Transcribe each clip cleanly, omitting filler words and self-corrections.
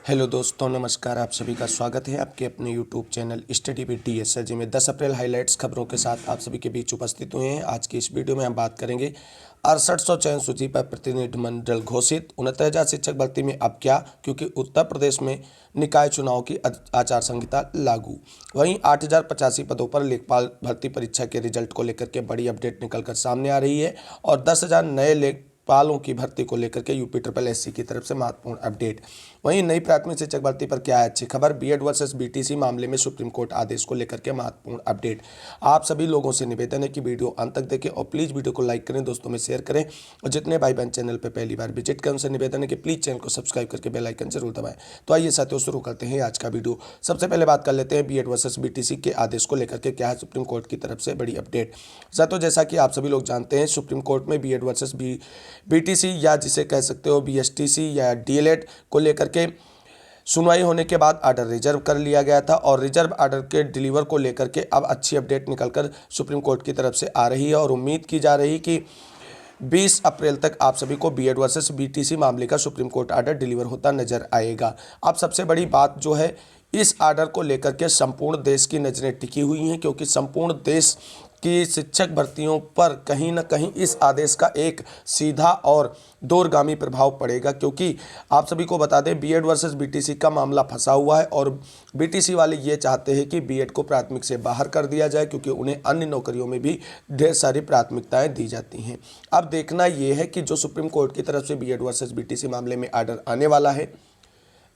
Hello दोस्तों, नमस्कार। आप सभी का स्वागत है आपके अपने YouTube channel study with DSLG में 10 अप्रैल हाइलाइट्स खबरों के साथ आप सभी के बीच उपस्थित हुए हैं। आज की इस वीडियो में हम बात करेंगे 6800 चयन सूची पर प्रतिनिधिमंडल घोषित, 69,000 शिक्षक भर्ती में अब क्या, क्योंकि उत्तर प्रदेश में निकाय चुनाव की आचार संहिता लागू। वहीं 8,085 पदों पर लेखपाल भर्ती परीक्षा के रिजल्ट को लेकर के बड़ी अपडेट निकलकर सामने आ रही है और 10,000 नए लेखपालों की भर्ती को लेकर के UP SSC की तरफ से महत्वपूर्ण अपडेट। वहीं नई प्राथमिक शिक्षक भर्ती पर क्या है अच्छी खबर। बीएड वर्सेस BTC मामले में सुप्रीम कोर्ट आदेश को लेकर के महत्वपूर्ण अपडेट। आप सभी लोगों से निवेदन है कि वीडियो अंत तक देखें और प्लीज़ वीडियो को लाइक करें, दोस्तों में शेयर करें और जितने भाई बहन चैनल पर पहली बार विजिट करें उनसे निवेदन है कि प्लीज़ चैनल को सब्सक्राइब करके बेल आइकन जरूर दबाएं। तो आइए साथियों, शुरू करते हैं आज का वीडियो। सबसे पहले बात कर लेते हैं बीएड वर्सेस BTC के आदेश को लेकर के क्या है सुप्रीम कोर्ट की तरफ से बड़ी अपडेट। साथियों, जैसा कि आप सभी लोग जानते हैं, सुप्रीम कोर्ट में बीएड वर्सेस BTC या जिसे कह सकते हो BSTC या DLED को लेकर के सुनवाई होने के बाद ऑर्डर रिजर्व कर लिया गया था और रिजर्व ऑर्डर के डिलीवर को लेकर के अब अच्छी अपडेट निकलकर सुप्रीम कोर्ट की तरफ से आ रही है और उम्मीद की जा रही कि 20 अप्रैल तक आप सभी को बीएड वर्सेस BTC मामले का सुप्रीम कोर्ट ऑर्डर डिलीवर होता नजर आएगा। अब सबसे बड़ी बात जो है, इस ऑर्डर को लेकर के संपूर्ण देश की नज़रें टिकी हुई हैं, क्योंकि संपूर्ण देश की शिक्षक भर्तियों पर कहीं ना कहीं इस आदेश का एक सीधा और दूरगामी प्रभाव पड़ेगा। क्योंकि आप सभी को बता दें, बीएड वर्सेस BTC का मामला फंसा हुआ है और BTC वाले ये चाहते हैं कि बीएड को प्राथमिक से बाहर कर दिया जाए, क्योंकि उन्हें अन्य नौकरियों में भी ढेर सारी प्राथमिकताएं दी जाती हैं। अब देखना यह है कि जो सुप्रीम कोर्ट की तरफ से बीएड वर्सेस BTC मामले में ऑर्डर आने वाला है,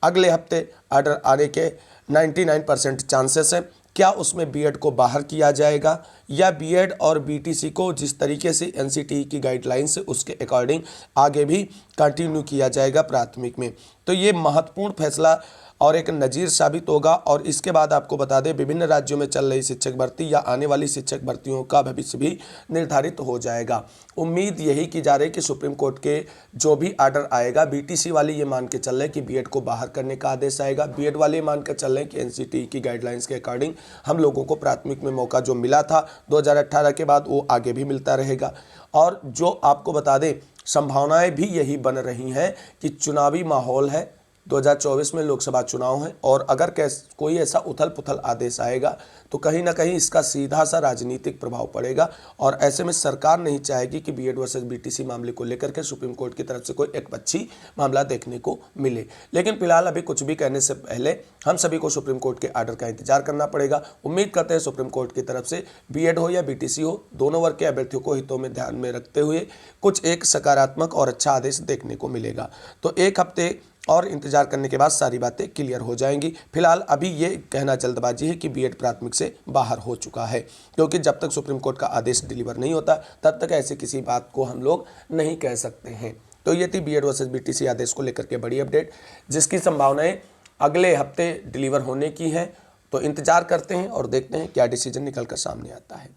अगले हफ्ते ऑर्डर आने के 99% चांसेस हैं। क्या उसमें बीएड को बाहर किया जाएगा या बीएड और BTC को जिस तरीके से NCTE की गाइडलाइंस है उसके अकॉर्डिंग आगे भी कंटिन्यू किया जाएगा प्राथमिक में। तो ये महत्वपूर्ण फैसला और एक नज़ीर साबित होगा। और इसके बाद आपको बता दें, विभिन्न राज्यों में चल रही शिक्षक भर्ती या आने वाली शिक्षक भर्तियों का भविष्य भी निर्धारित हो जाएगा। उम्मीद यही की जा रही है कि सुप्रीम कोर्ट के जो भी ऑर्डर आएगा, BTC वाले ये मान के चल रहे हैं कि बीएड को बाहर करने का आदेश आएगा, बीएड वाले मान कर चल रहे हैं कि NCTE की गाइडलाइंस के अकॉर्डिंग हम लोगों को प्राथमिक में मौका जो मिला था 2018 के बाद वो आगे भी मिलता रहेगा। और जो आपको बता दें, संभावनाएं भी यही बन रही हैं कि चुनावी माहौल है, 2024 में लोकसभा चुनाव है और अगर कोई ऐसा उथल पुथल आदेश आएगा तो कहीं ना कहीं इसका सीधा सा राजनीतिक प्रभाव पड़ेगा। और ऐसे में सरकार नहीं चाहेगी कि बीएड वर्सेस BTC मामले को लेकर के सुप्रीम कोर्ट की तरफ से कोई एकपक्षी मामला देखने को मिले। लेकिन फिलहाल अभी कुछ भी कहने से पहले हम सभी को सुप्रीम कोर्ट के ऑर्डर का इंतजार करना पड़ेगा। उम्मीद करते हैं सुप्रीम कोर्ट की तरफ से बीएड हो या BTC हो, दोनों वर्ग के अभ्यर्थियों को हितों में ध्यान में रखते हुए कुछ एक सकारात्मक और अच्छा आदेश देखने को मिलेगा। तो एक हफ्ते और इंतजार करने के बाद सारी बातें क्लियर हो जाएंगी। फिलहाल अभी ये कहना जल्दबाजी है कि बीएड प्राथमिक से बाहर हो चुका है, क्योंकि जब तक सुप्रीम कोर्ट का आदेश डिलीवर नहीं होता तब तक ऐसी किसी बात को हम लोग नहीं कह सकते हैं। तो ये थी बीएड वर्सेस BTC आदेश को लेकर के बड़ी अपडेट, जिसकी संभावनाएं अगले हफ्ते डिलीवर होने की है। तो इंतजार करते हैं और देखते हैं क्या डिसीजन निकल कर सामने आता है।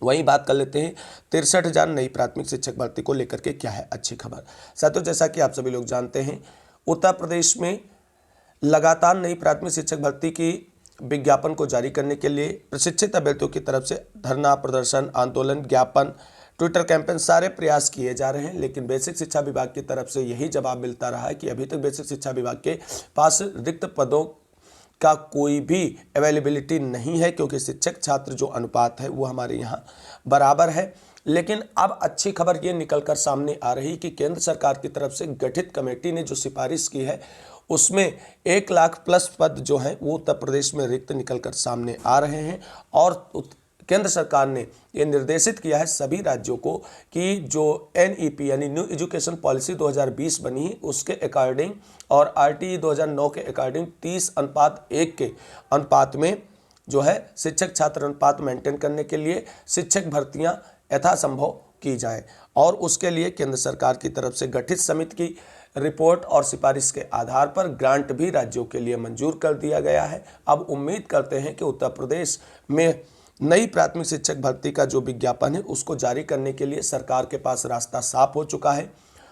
वहीं बात कर लेते हैं 63,000 नई प्राथमिक शिक्षक भर्ती को लेकर के क्या है अच्छी खबर। साथियों, जैसा कि आप सभी लोग जानते हैं, उत्तर प्रदेश में लगातार नई प्राथमिक शिक्षक भर्ती की विज्ञापन को जारी करने के लिए प्रशिक्षित अभ्यर्थियों की तरफ से धरना प्रदर्शन, आंदोलन, ज्ञापन, ट्विटर कैंपेन सारे प्रयास किए जा रहे हैं। लेकिन बेसिक शिक्षा विभाग की तरफ से यही जवाब मिलता रहा है कि अभी तक बेसिक शिक्षा विभाग के पास रिक्त पदों का कोई भी अवेलेबिलिटी नहीं है, क्योंकि शिक्षक छात्र जो अनुपात है वो हमारे यहाँ बराबर है। लेकिन अब अच्छी खबर ये निकलकर सामने आ रही कि केंद्र सरकार की तरफ से गठित कमेटी ने जो सिफारिश की है उसमें 1 लाख प्लस पद जो हैं वो उत्तर प्रदेश में रिक्त निकलकर सामने आ रहे हैं। और केंद्र सरकार ने ये निर्देशित किया है सभी राज्यों को कि जो NEP यानी न्यू एजुकेशन पॉलिसी 2020 बनी है उसके अकॉर्डिंग और RTE 2009 के अकॉर्डिंग 30:1 के अनुपात में जो है शिक्षक छात्र अनुपात मेंटेन करने के लिए शिक्षक भर्तियां यथासंभव की जाए। और उसके लिए केंद्र सरकार की तरफ से गठित समिति की रिपोर्ट और सिफारिश के आधार पर ग्रांट भी राज्यों के लिए मंजूर कर दिया गया है। अब उम्मीद करते हैं कि उत्तर प्रदेश में नई प्राथमिक शिक्षक भर्ती का जो विज्ञापन है उसको जारी करने के लिए सरकार के पास रास्ता साफ हो चुका है।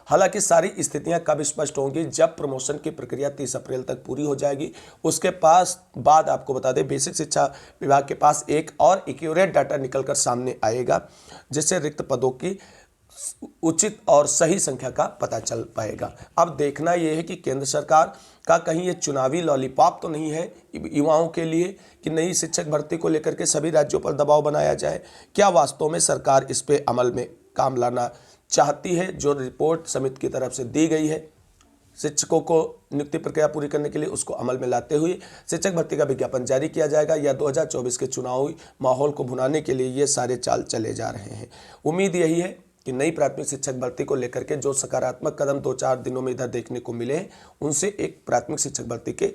हालांकि सारी स्थितियां कब स्पष्ट होंगी, जब प्रमोशन की प्रक्रिया 30 अप्रैल तक पूरी हो जाएगी। उसके बाद आपको बता दें, बेसिक शिक्षा विभाग के पास एक और एक्यूरेट डाटा निकलकर सामने आएगा, जिससे रिक्त पदों की उचित और सही संख्या का पता चल पाएगा। अब देखना यह है कि केंद्र सरकार का कहीं ये चुनावी लॉलीपॉप तो नहीं है युवाओं के लिए कि नई शिक्षक भर्ती को लेकर के सभी राज्यों पर दबाव बनाया जाए। क्या वास्तव में सरकार इस पे अमल में काम लाना चाहती है? जो रिपोर्ट समिति की तरफ से दी गई है शिक्षकों को नियुक्ति प्रक्रिया पूरी करने के लिए, उसको अमल में लाते हुए शिक्षक भर्ती का विज्ञापन जारी किया जाएगा, या 2024 के चुनावी माहौल को भुनाने के लिए ये सारे चाल चले जा रहे हैं। उम्मीद यही है कि नई प्राथमिक शिक्षक भर्ती को लेकर के जो सकारात्मक कदम 2-4 दिनों में इधर देखने को मिले हैं, उनसे एक प्राथमिक शिक्षक भर्ती के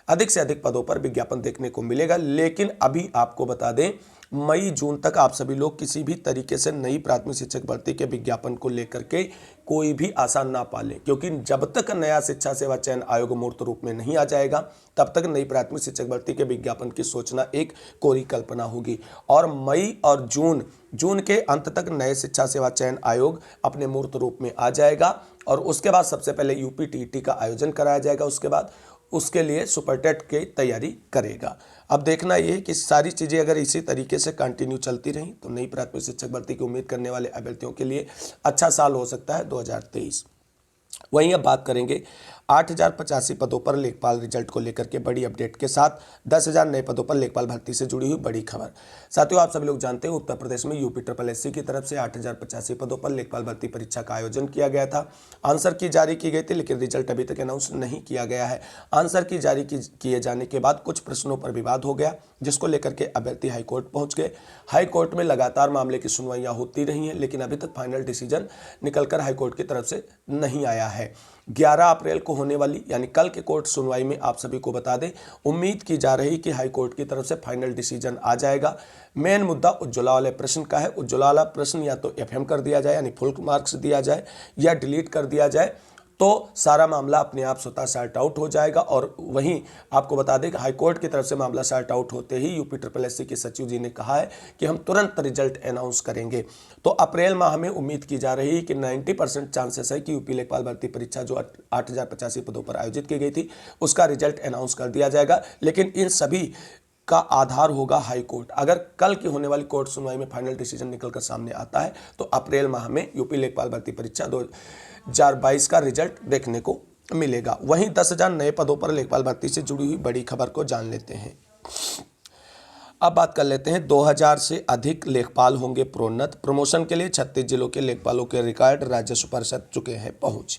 अधिक से अधिक पदों पर विज्ञापन देखने को मिलेगा। लेकिन अभी आपको बता दें, मई जून तक आप सभी लोग किसी भी तरीके से नई प्राथमिक शिक्षक भर्ती के विज्ञापन को लेकर के कोई भी आशा ना पालें, क्योंकि जब तक नया शिक्षा सेवा चयन आयोग मूर्त रूप में नहीं आ जाएगा, तब तक नई प्राथमिक शिक्षक भर्ती के विज्ञापन की सोचना एक कोरी कल्पना होगी। और मई और जून के अंत तक नए शिक्षा सेवा चयन आयोग अपने मूर्त रूप में आ जाएगा, और उसके बाद सबसे पहले यूपी टीईटी का आयोजन कराया जाएगा। उसके बाद उसके लिए सुपर टेट की तैयारी करेगा। अब देखना ये कि सारी चीज़ें अगर इसी तरीके से कंटिन्यू चलती रहीं तो नई प्राथमिक शिक्षक भर्ती की उम्मीद करने वाले अभ्यर्थियों के लिए अच्छा साल हो सकता है 2023। वहीं अब बात करेंगे 8085 पदों पर लेखपाल रिजल्ट को लेकर के बड़ी अपडेट के साथ 10,000 नए पदों पर लेखपाल भर्ती से जुड़ी हुई बड़ी खबर। साथियों, आप सभी लोग जानते हैं उत्तर प्रदेश में यूपी SSC की तरफ से 8085 पदों पर लेखपाल भर्ती परीक्षा का आयोजन किया गया था। आंसर की जारी की गई थी, लेकिन रिजल्ट अभी तक अनाउंस नहीं किया गया है। आंसर की जारी किए जाने के बाद कुछ प्रश्नों पर विवाद हो गया, जिसको लेकर के अभ्यर्थी हाईकोर्ट पहुंच गए। हाईकोर्ट में लगातार मामले की सुनवाइयां होती रही हैं, लेकिन अभी तक फाइनल डिसीजन निकलकर हाईकोर्ट की तरफ से नहीं आया है। 11 अप्रैल को होने वाली यानी कल के कोर्ट सुनवाई में आप सभी को बता दें, उम्मीद की जा रही कि हाईकोर्ट की तरफ से फाइनल डिसीजन आ जाएगा। मेन मुद्दा उज्ज्वला वाले प्रश्न का है। उज्ज्वला वाला प्रश्न या तो FM कर दिया जाए यानी फुल मार्क्स दिया जाए, या डिलीट कर दिया जाए, तो सारा मामला अपने आप स्वतः सॉर्ट आउट हो जाएगा। और वहीं आपको बता दें कि हाईकोर्ट की तरफ से मामला सॉर्ट आउट होते ही यूपी SSC के सचिव जी ने कहा है कि हम तुरंत रिजल्ट अनाउंस करेंगे। तो अप्रैल माह में उम्मीद की जा रही है कि 90% चांसेस है कि यूपी लेखपाल भर्ती परीक्षा जो 8085 पदों पर आयोजित की गई थी, उसका रिजल्ट अनाउंस कर दिया जाएगा। लेकिन इन सभी का आधार होगा हाईकोर्ट। अगर कल की होने वाली कोर्ट सुनवाई में फाइनल डिसीजन निकलकर सामने आता है तो अप्रैल माह में यूपी लेखपाल भर्ती परीक्षा 2022 का रिजल्ट देखने को मिलेगा। वहीं 10,000 नए पदों पर लेखपाल भर्ती से जुड़ी हुई बड़ी खबर को जान लेते हैं। अब बात कर लेते हैं 2000 से अधिक लेखपाल होंगे प्रोन्नत। प्रमोशन के लिए 36 जिलों के लेखपालों के रिकॉर्ड राजस्व परिषद चुके हैं पहुंच।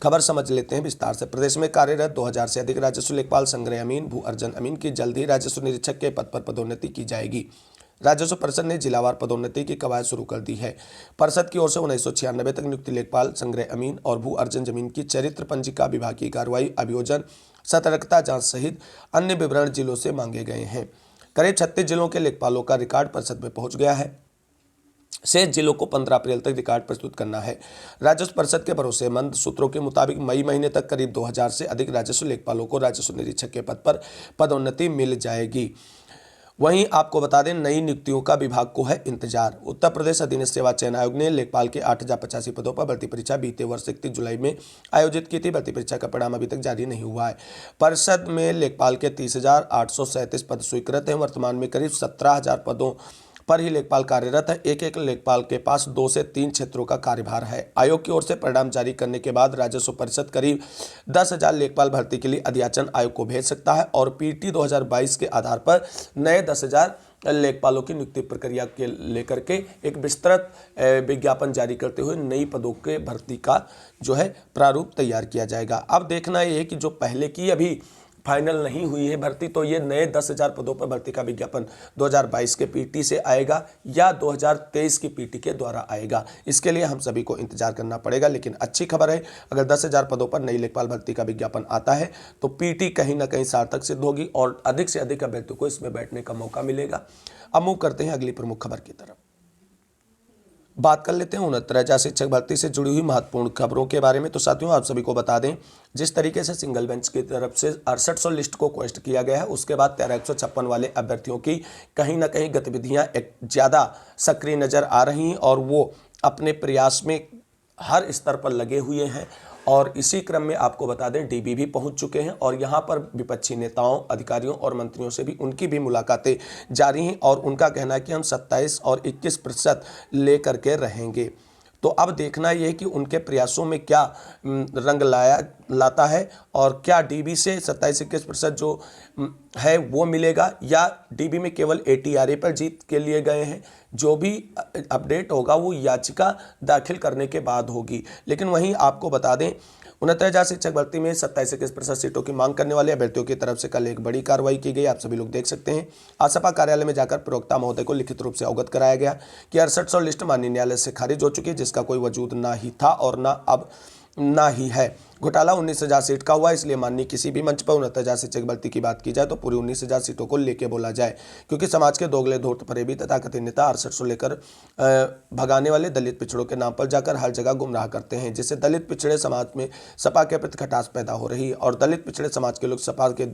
खबर समझ लेते हैं विस्तार से। प्रदेश में कार्यरत 2000 से अधिक राजस्व लेखपाल संग्रह अमीन, भू अर्जन अमीन की जल्द ही राजस्व निरीक्षक के पद पर पदोन्नति की जाएगी। राजस्व परिषद ने जिलावार पदोन्नति की कवायद शुरू कर दी है। परिषद की ओर से 1996 तक नियुक्त लेखपाल संग्रह अमीन और भू अर्जन जमीन की चरित्र पंजिका, विभागीय कार्रवाई, अभियोजन, सतर्कता जांच सहित अन्य विवरण जिलों से मांगे गए हैं। करीब 36 जिलों के लेखपालों का रिकॉर्ड परिषद में पहुंच गया है। शेष जिलों को 15 अप्रैल तक रिकॉर्ड प्रस्तुत करना है। राजस्व परिषद के भरोसेमंद सूत्रों के मुताबिक मई महीने तक करीब 2000 से अधिक राजस्व लेखपालों को राजस्व निरीक्षक के पद पर पदोन्नति मिल जाएगी। वहीं आपको बता दें, नई नियुक्तियों का विभाग को है इंतजार। उत्तर प्रदेश अधीनस्थ सेवा चयन आयोग ने लेखपाल के 8085 पदों पर भर्ती परीक्षा बीते वर्ष 31 जुलाई में आयोजित की थी। भर्ती परीक्षा का परिणाम अभी तक जारी नहीं हुआ है। परिषद में लेखपाल के 30,837 पद स्वीकृत हैं। वर्तमान में करीब 17,000 पदों पर ही लेखपाल कार्यरत है। एक एक लेखपाल के पास 2 से 3 क्षेत्रों का कार्यभार है। आयोग की ओर से परिणाम जारी करने के बाद राजस्व परिषद करीब 10,000 लेखपाल भर्ती के लिए अधियाचन आयोग को भेज सकता है और PT 2022 के आधार पर नए 10,000 लेखपालों की नियुक्ति प्रक्रिया के लेकर के एक विस्तृत विज्ञापन जारी करते हुए नई पदों के भर्ती का जो है प्रारूप तैयार किया जाएगा। अब देखना ये है कि जो पहले की अभी फाइनल नहीं हुई है भर्ती, तो ये नए 10,000 पदों पर भर्ती का विज्ञापन 2022 के PT से आएगा या 2023 की PT के द्वारा आएगा। इसके लिए हम सभी को इंतजार करना पड़ेगा। लेकिन अच्छी खबर है, अगर 10,000 पदों पर नई लेखपाल भर्ती का विज्ञापन आता है तो PT कहीं ना कहीं सार्थक सिद्ध होगी और अधिक से अधिक अभ्यर्थियों को इसमें बैठने का मौका मिलेगा। अब मूव करते हैं अगली प्रमुख खबर की तरफ। बात कर लेते हैं 69,000 शिक्षक भर्ती से जुड़ी हुई महत्वपूर्ण खबरों के बारे में। तो साथियों, आप सभी को बता दें, जिस तरीके से सिंगल बेंच की तरफ से 6800 लिस्ट को क्वेश्चन किया गया है, उसके बाद 1356 वाले अभ्यर्थियों की कहीं ना कहीं गतिविधियां एक ज़्यादा सक्रिय नज़र आ रही हैं और वो अपने प्रयास में हर स्तर पर लगे हुए हैं। और इसी क्रम में आपको बता दें, DB भी पहुंच चुके हैं और यहां पर विपक्षी नेताओं, अधिकारियों और मंत्रियों से भी उनकी भी मुलाकातें जारी हैं और उनका कहना है कि हम 27 और 21% लेकर के रहेंगे। तो अब देखना ये है कि उनके प्रयासों में क्या रंग लाता है और क्या डीबी से 27-21% जो है वो मिलेगा या डीबी में केवल एटीआरए पर जीत के लिए गए हैं। जो भी अपडेट होगा वो याचिका दाखिल करने के बाद होगी। लेकिन वहीं आपको बता दें 69,000 शिक्षक भर्ती में 27-21% सीटों की मांग करने वाले अभ्यर्थियों की तरफ से कल एक बड़ी कार्रवाई की गई। आप सभी लोग देख सकते हैं। आज सपा कार्यालय में जाकर प्रवक्ता महोदय को लिखित रूप से अवगत कराया गया कि 6800 लिस्ट माननीय न्यायालय से खारिज हो चुकी है, जिसका कोई वजूद ना ही था और ना ही है। घोटाला 19,000 सीट का हुआ, इसलिए माननीय किसी भी मंच पर 69,000 शिक्षक भर्ती की बात की जाए तो पूरी 19,000 सीटों को लेकर बोला जाए, क्योंकि समाज के दोगले धूर्त फरेबी तथाकथित नेता 6800 लेकर भगाने वाले दलित पिछड़ों के नाम पर जाकर हर जगह गुमराह करते हैं, जिससे दलित पिछड़े समाज में सपा के प्रति खटास पैदा हो रही है और दलित पिछड़े समाज के लोग सपा के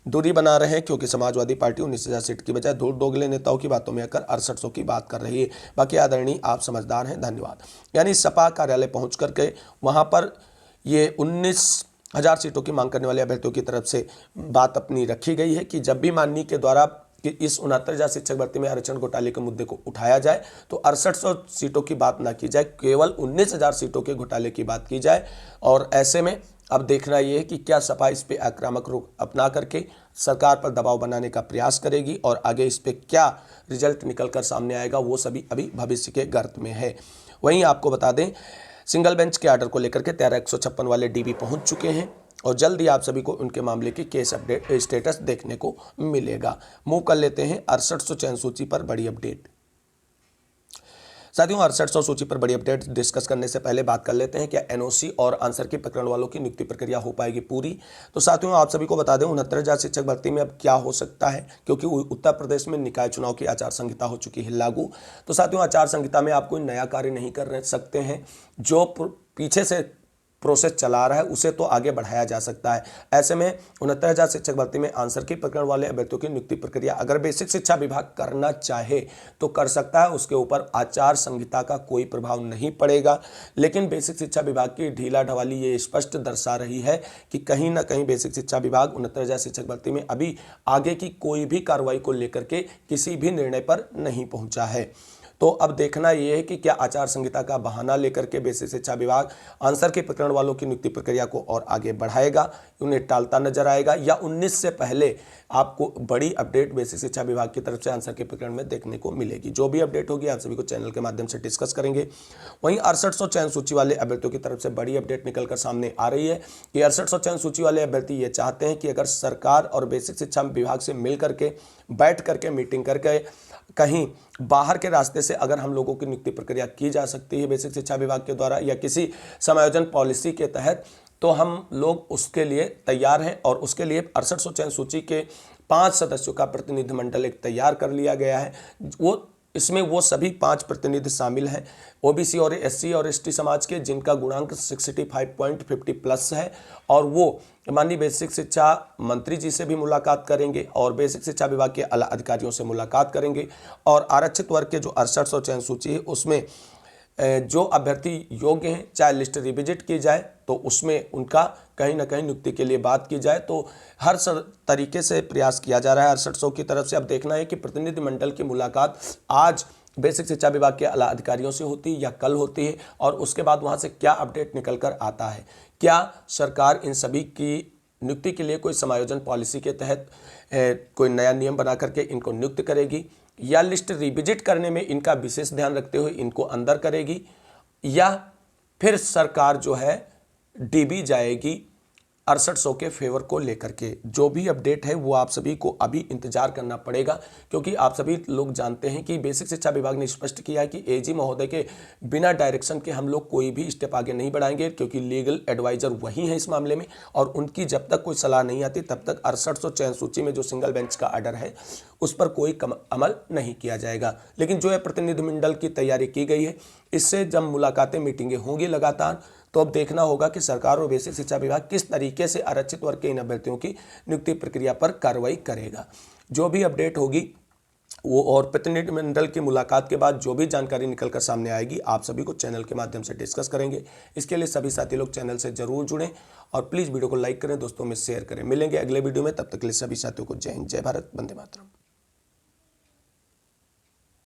दूरी बना रहे हैं, क्योंकि समाजवादी पार्टी 19,000 सीट की बजाय धूर्त दोगले नेताओं की बातों में आकर 6800 की बात कर रही है। बाकी आदरणीय आप समझदार हैं, धन्यवाद। यानी सपा कार्यालय पहुंच करके वहां पर ये 19,000 सीटों की मांग करने वाले अभ्यर्थियों की तरफ से बात अपनी रखी गई है कि जब भी माननीय के द्वारा कि इस 69,000 शिक्षक भर्ती में आरक्षण घोटाले के मुद्दे को उठाया जाए तो 6800 सीटों की बात ना की जाए, केवल 19,000 सीटों के घोटाले की बात की जाए। और ऐसे में अब देखना यह है कि क्या सपा इस पे आक्रामक रुख अपना करके सरकार पर दबाव बनाने का प्रयास करेगी और आगे इस पे क्या रिजल्ट निकल कर सामने आएगा, वो सभी अभी भविष्य के गर्त में है। वहीं आपको बता दें सिंगल बेंच के आर्डर को लेकर के 13,156 वाले डीबी पहुंच चुके हैं और जल्द ही आप सभी को उनके मामले की केस अपडेट स्टेटस देखने को मिलेगा। मूव कर लेते हैं 6800 चयन सूची पर बड़ी अपडेट। साथियों 6800 सूची पर बड़ी अपडेट डिस्कस करने से पहले बात कर लेते हैं क्या एनओसी और आंसर की प्रकरण वालों की नियुक्ति प्रक्रिया हो पाएगी पूरी। तो साथियों आप सभी को बता दें 69,000 शिक्षक भर्ती में अब क्या हो सकता है, क्योंकि उत्तर प्रदेश में निकाय चुनाव की आचार संहिता हो चुकी है लागू। तो साथियों आचार संहिता में आप कोई नया कार्य नहीं कर सकते हैं, जो पीछे से प्रोसेस चला रहा है उसे तो आगे बढ़ाया जा सकता है। ऐसे में 69,000 शिक्षक भर्ती में आंसर की प्रकरण वाले अभ्यर्थियों की नियुक्ति प्रक्रिया अगर बेसिक शिक्षा विभाग करना चाहे तो कर सकता है, उसके ऊपर आचार संहिता का कोई प्रभाव नहीं पड़ेगा। लेकिन बेसिक शिक्षा विभाग की ढीला ढवाली ये स्पष्ट दर्शा रही है कि कहीं ना कहीं बेसिक शिक्षा विभाग 69,000 शिक्षक भर्ती में अभी आगे की कोई भी कार्रवाई को लेकर के किसी भी निर्णय पर नहीं पहुंचा है। तो अब देखना यह है कि क्या आचार संहिता का बहाना लेकर के बेसिक शिक्षा विभाग आंसर के प्रकरण वालों की नियुक्ति प्रक्रिया को और आगे बढ़ाएगा, उन्हें टालता नजर आएगा, या 19 से पहले आपको बड़ी अपडेट बेसिक शिक्षा विभाग की तरफ से आंसर के प्रकरण में देखने को मिलेगी। जो भी अपडेट होगी आप सभी को चैनल के माध्यम से डिस्कस करेंगे। वहीं 6800 चयन सूची वाले अभ्यर्थियों की तरफ से बड़ी अपडेट निकलकर सामने आ रही है कि 6800 चयन सूची वाले अभ्यर्थी ये चाहते हैं कि अगर सरकार और बेसिक शिक्षा विभाग से मिल करके बैठ करके मीटिंग करके कहीं बाहर के रास्ते से अगर हम लोगों की नियुक्ति प्रक्रिया की जा सकती है बेसिक शिक्षा विभाग के द्वारा या किसी समायोजन पॉलिसी के तहत, तो हम लोग उसके लिए तैयार हैं। और उसके लिए 6800 चयन सूची के 5 सदस्यों का प्रतिनिधिमंडल एक तैयार कर लिया गया है। इसमें वो सभी 5 प्रतिनिधि शामिल हैं ओबीसी और एससी और एसटी समाज के, जिनका गुणांक 65.50 प्लस है, और वो माननीय बेसिक शिक्षा मंत्री जी से भी मुलाकात करेंगे और बेसिक शिक्षा विभाग के आला अधिकारियों से मुलाकात करेंगे। और आरक्षित वर्ग के जो 6800 चयन सूची है उसमें जो अभ्यर्थी योग्य हैं, चाहे लिस्ट रिविजिट की जाए तो उसमें उनका कहीं ना कहीं नियुक्ति के लिए बात की जाए, तो हर तरीके से प्रयास किया जा रहा है 6800 की तरफ से। अब देखना है कि प्रतिनिधिमंडल की मुलाकात आज बेसिक शिक्षा विभाग के आला अधिकारियों से होती है या कल होती है, और उसके बाद वहां से क्या अपडेट निकल कर आता है। क्या सरकार इन सभी की नियुक्ति के लिए कोई समायोजन पॉलिसी के तहत कोई नया नियम बना करके इनको नियुक्त करेगी, या लिस्ट रिविजिट करने में इनका विशेष ध्यान रखते हुए इनको अंदर करेगी, या फिर सरकार जो है डीबी जाएगी 6800 के फेवर को लेकर के। जो भी अपडेट है वो आप सभी को अभी इंतजार करना पड़ेगा, क्योंकि आप सभी लोग जानते हैं कि बेसिक शिक्षा विभाग ने स्पष्ट किया है कि एजी महोदय के बिना डायरेक्शन के हम लोग कोई भी स्टेप आगे नहीं बढ़ाएंगे, क्योंकि लीगल एडवाइजर वही है इस मामले में, और उनकी जब तक कोई सलाह नहीं आती तब तक 6800 चयन सूची में जो सिंगल बेंच का आर्डर है उस पर कोई अमल नहीं किया जाएगा। लेकिन जो है प्रतिनिधिमंडल की तैयारी की गई है, इससे जब मुलाकातें मीटिंगें होंगी लगातार, तो अब देखना होगा कि सरकार और बेसिक शिक्षा विभाग किस तरीके से आरक्षित वर्ग के इन अभ्यर्थियों की नियुक्ति प्रक्रिया पर कार्रवाई करेगा। जो भी अपडेट होगी वो और प्रतिनिधिमंडल की मुलाकात के बाद जो भी जानकारी निकलकर सामने आएगी आप सभी को चैनल के माध्यम से डिस्कस करेंगे। इसके लिए सभी साथी लोग चैनल से जरूर जुड़ें और प्लीज़ वीडियो को लाइक करें, दोस्तों में शेयर करें। मिलेंगे अगले वीडियो में, तब तक के लिए सभी साथियों को जय हिंद, जय भारत, वंदे मातरम।